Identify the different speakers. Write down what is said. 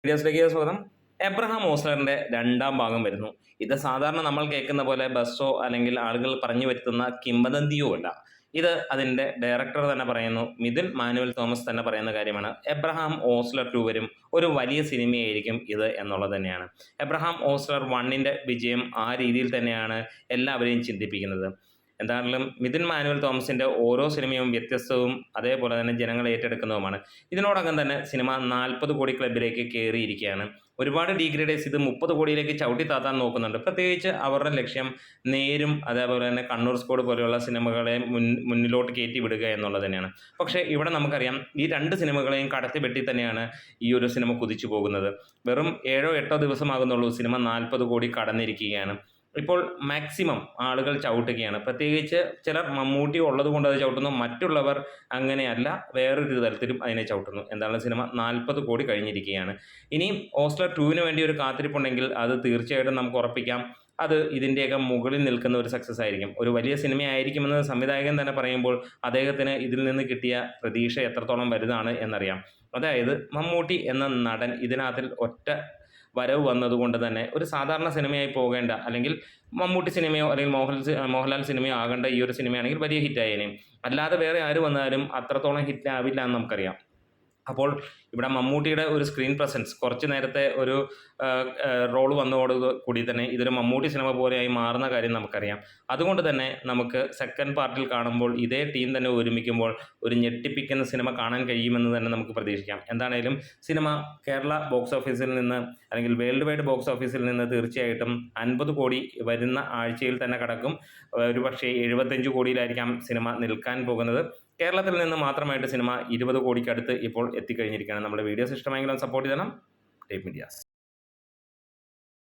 Speaker 1: വീഡിയോസിലേക്ക് സ്വാഗതം. എബ്രഹാം ഓസ്ലറിന്റെ രണ്ടാം ഭാഗം വരുന്നു. ഇത് സാധാരണ നമ്മൾ കേൾക്കുന്ന പോലെ ബസ്സോ അല്ലെങ്കിൽ ആളുകൾ പറഞ്ഞു വരുത്തുന്ന കിംവദന്തിയോ അല്ല. ഇത് അതിന്റെ ഡയറക്ടർ തന്നെ പറയുന്നു, മിഥുൻ മാനുവൽ തോമസ് തന്നെ പറയുന്ന കാര്യമാണ്. എബ്രഹാം ഓസ്ലർ 2 വരും, ഒരു വലിയ സിനിമയായിരിക്കും ഇത് എന്നുള്ളത് തന്നെയാണ്. എബ്രഹാം ഓസ്ലർ 1ന്റെ വിജയം ആ രീതിയിൽ തന്നെയാണ് എല്ലാവരെയും ചിന്തിപ്പിക്കുന്നത്. എന്താണെങ്കിലും മിഥുൻ മാനുവൽ തോമസിന്റെ ഓരോ സിനിമയും വ്യത്യസ്തവും അതേപോലെ തന്നെ ജനങ്ങൾ ഏറ്റെടുക്കുന്നതുമാണ്. ഇതിനോടകം തന്നെ സിനിമ 40 കോടി ക്ലബിലേക്ക് കയറിയിരിക്കുകയാണ്. ഒരുപാട് ഡീഗ്രേഡേഴ്സ് ഇത് 30 കോടിയിലേക്ക് ചവിട്ടിത്താത്താൻ നോക്കുന്നുണ്ട്. പ്രത്യേകിച്ച് അവരുടെ ലക്ഷ്യം നേരും അതേപോലെ തന്നെ കണ്ണൂർ സ്ക്വാഡ് പോലെയുള്ള സിനിമകളെ മുന്നിലോട്ട് കയറ്റി വിടുക എന്നുള്ളത് തന്നെയാണ്. പക്ഷേ ഇവിടെ നമുക്കറിയാം, ഈ 2 സിനിമകളെയും കടത്തി വെട്ടി തന്നെയാണ് ഈ ഒരു സിനിമ കുതിച്ചു പോകുന്നത്. വെറും 7-8 ദിവസമാകുന്നുള്ളൂ സിനിമ 40 കോടി കടന്നിരിക്കുകയാണ്. ഇപ്പോൾ മാക്സിമം ആളുകൾ ചവിട്ടുകയാണ്. പ്രത്യേകിച്ച് ചിലർ മമ്മൂട്ടി ഉള്ളത് കൊണ്ട് അത് ചവിട്ടുന്നു, മറ്റുള്ളവർ അങ്ങനെയല്ല, വേറൊരു തരത്തിലും അതിനെ ചവിട്ടുന്നു. എന്താണ്, സിനിമ 40 കോടി കഴിഞ്ഞിരിക്കുകയാണ്. ഇനിയും ഓസ്ലർ 2 വേണ്ടി ഒരു കാത്തിരിപ്പുണ്ടെങ്കിൽ അത് തീർച്ചയായിട്ടും നമുക്ക് ഉറപ്പിക്കാം, അത് ഇതിൻ്റെയൊക്കെ മുകളിൽ നിൽക്കുന്ന ഒരു സക്സസ് ആയിരിക്കും. ഒരു വലിയ സിനിമയായിരിക്കുമെന്ന് സംവിധായകൻ തന്നെ പറയുമ്പോൾ അദ്ദേഹത്തിന് ഇതിൽ നിന്ന് കിട്ടിയ പ്രതീക്ഷ എത്രത്തോളം വലുതാണ് എന്നറിയാം. അതായത് മമ്മൂട്ടി എന്ന നടൻ ഇതിനകത്തിൽ ഒറ്റ വരവ് വന്നതുകൊണ്ട് തന്നെ ഒരു സാധാരണ സിനിമയായി പോകേണ്ട, അല്ലെങ്കിൽ മമ്മൂട്ടി സിനിമയോ അല്ലെങ്കിൽ മോഹൻലാൽ സിനിമയോ ആകേണ്ട ഈ ഒരു സിനിമയാണെങ്കിൽ വലിയ ഹിറ്റായേനെ. അല്ലാതെ വേറെ ആര് വന്നാലും അത്രത്തോളം ഹിറ്റ് ആവില്ല എന്ന് നമുക്കറിയാം. അപ്പോൾ ഇവിടെ മമ്മൂട്ടിയുടെ ഒരു സ്ക്രീൻ പ്രസൻസ്, കുറച്ച് നേരത്തെ ഒരു റോൾ വന്നതോട് കൂടി തന്നെ ഇതൊരു മമ്മൂട്ടി സിനിമ പോലെയായി മാറുന്ന കാര്യം നമുക്കറിയാം. അതുകൊണ്ട് തന്നെ നമുക്ക് സെക്കൻഡ് പാർട്ടിൽ കാണുമ്പോൾ ഇതേ ടീം തന്നെ ഒരുമിക്കുമ്പോൾ ഒരു ഞെട്ടിപ്പിക്കുന്ന സിനിമ കാണാൻ കഴിയുമെന്ന് തന്നെ നമുക്ക് പ്രതീക്ഷിക്കാം. എന്താണേലും സിനിമ കേരള ബോക്സ് ഓഫീസിൽ നിന്ന് അല്ലെങ്കിൽ വേൾഡ് വൈഡ് ബോക്സ് ഓഫീസിൽ നിന്ന് തീർച്ചയായിട്ടും 50 കോടി വരുന്ന ആഴ്ചയിൽ തന്നെ കടക്കും. ഒരു പക്ഷേ 75 കോടിയിലായിരിക്കാം സിനിമ നിൽക്കാൻ പോകുന്നത്. കേരളത്തിൽ നിന്ന് മാത്രമായിട്ട് സിനിമ 20 കോടിക്കടുത്ത് ഇപ്പോൾ എത്തിക്കഴിഞ്ഞിരിക്കുകയാണ്. നമ്മുടെ വീഡിയോസ് ഇഷ്ടമായെങ്കിലും സപ്പോർട്ട് ചെയ്യണം. Tape medias.